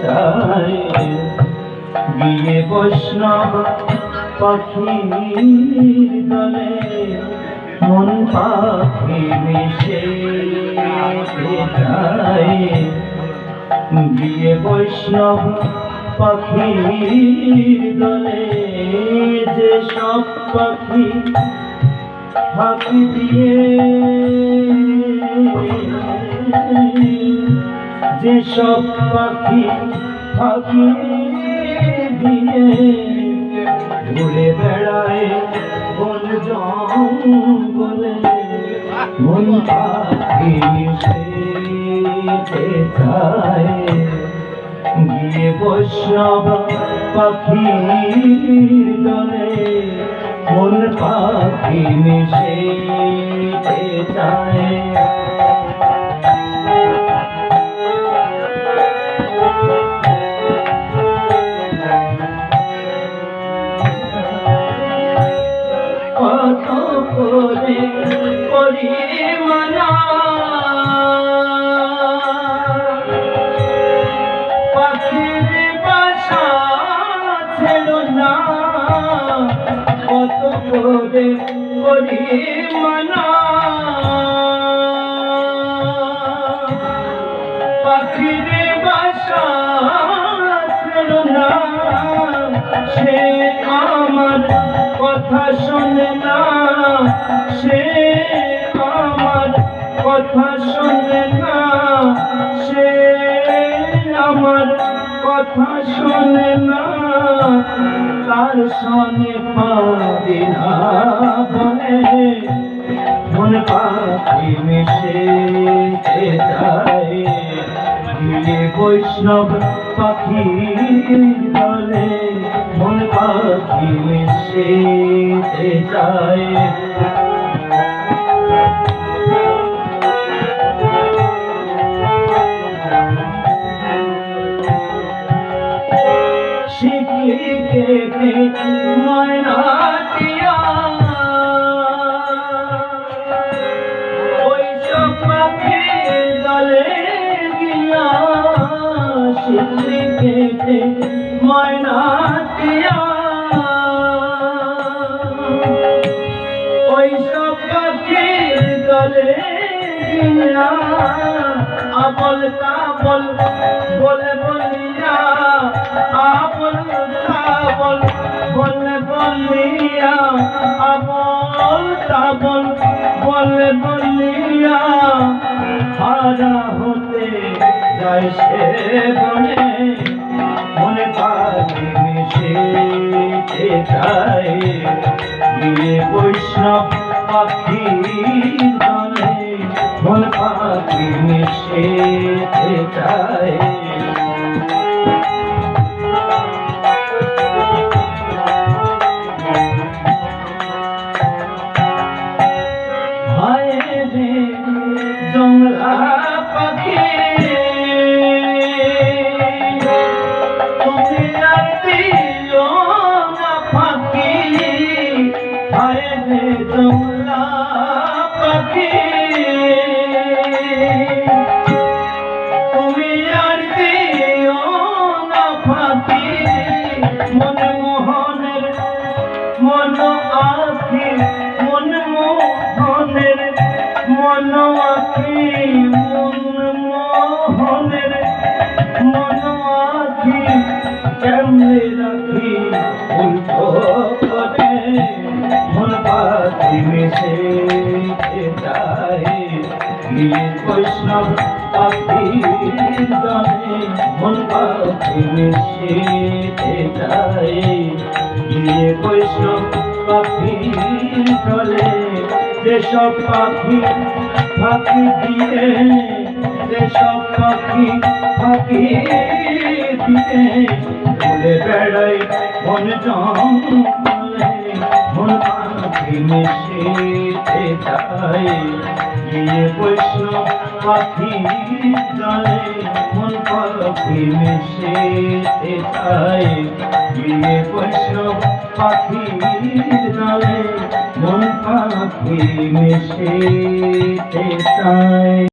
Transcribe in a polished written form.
চাই গিয়ে বৈষ্ণব পাখির দলে মন পাখি মিশে চাই গিয়ে বৈষ্ণব পাখির দলে যে সব পাখি ফাঁকি দিয়ে যে সব পাখি ফাঁকি দিয়ে ঘুরে বেড়ায় বন জঙ্গলে মন পাখি মিশে চায় গিয়ে বৈষ্ণব পাখির দলে মন পাখি মিশে চায় কত করে করি মানা পাখির বাসা ছিল না কত করে করি মানা পাখির বাসা ছিল না সে আমার কথা শোনে না সে আমার কথা শোনে না সে আমার কথা শোনে না তার শোনে পারি না বলে মন পাখি মিশে যায় গিয়ে বৈষ্ণব পাখির দলে মন পাখি মিশে যায় শিখলি কেটে ময়না দিয়া ওই সব পাখির দলে গিয়া শিখলি কেটে ময়না দিয়া ওই সব পাখির দলে গিয়া আবল তাবল বলে বলিয়া আবল তাবল বলে বলিয়া আবল তাবল বলে বলিয়া হারা হতে যায় সে বনে মনে পাখি মিশে যায় গিয়ে বৈষ্ণব পাখির দলে মন পাখি মিশে যায় হায় রে জংলা পাখি তুমি আর দিও না ফাঁকি হায় রে জংলা পাখি তুমি আর দিও না ফাঁকি মন মোহনের মন আখি মন মোহনের মন আখি মন মোহনের মন আখি কেমনে রাখি উল্টো করে মন পাখি মিশে যায় গিয়ে বৈষ্ণব পাখির দলে মন পাখি মিশে যায় গিয়ে বৈষ্ণব পাখির দলে যেসব পাখি ফাঁকি দিয়ে যেসব পাখি ফাঁকি দিয়ে ঘুরে বেড়াই বন জঙ্গলে মন পাখি মিশে যায় গিয়ে বৈষ্ণব পাখির দলে মন পাখি মিশে যায় গিয়ে বৈষ্ণব পাখির দলে মন পাখি মিশে যায়।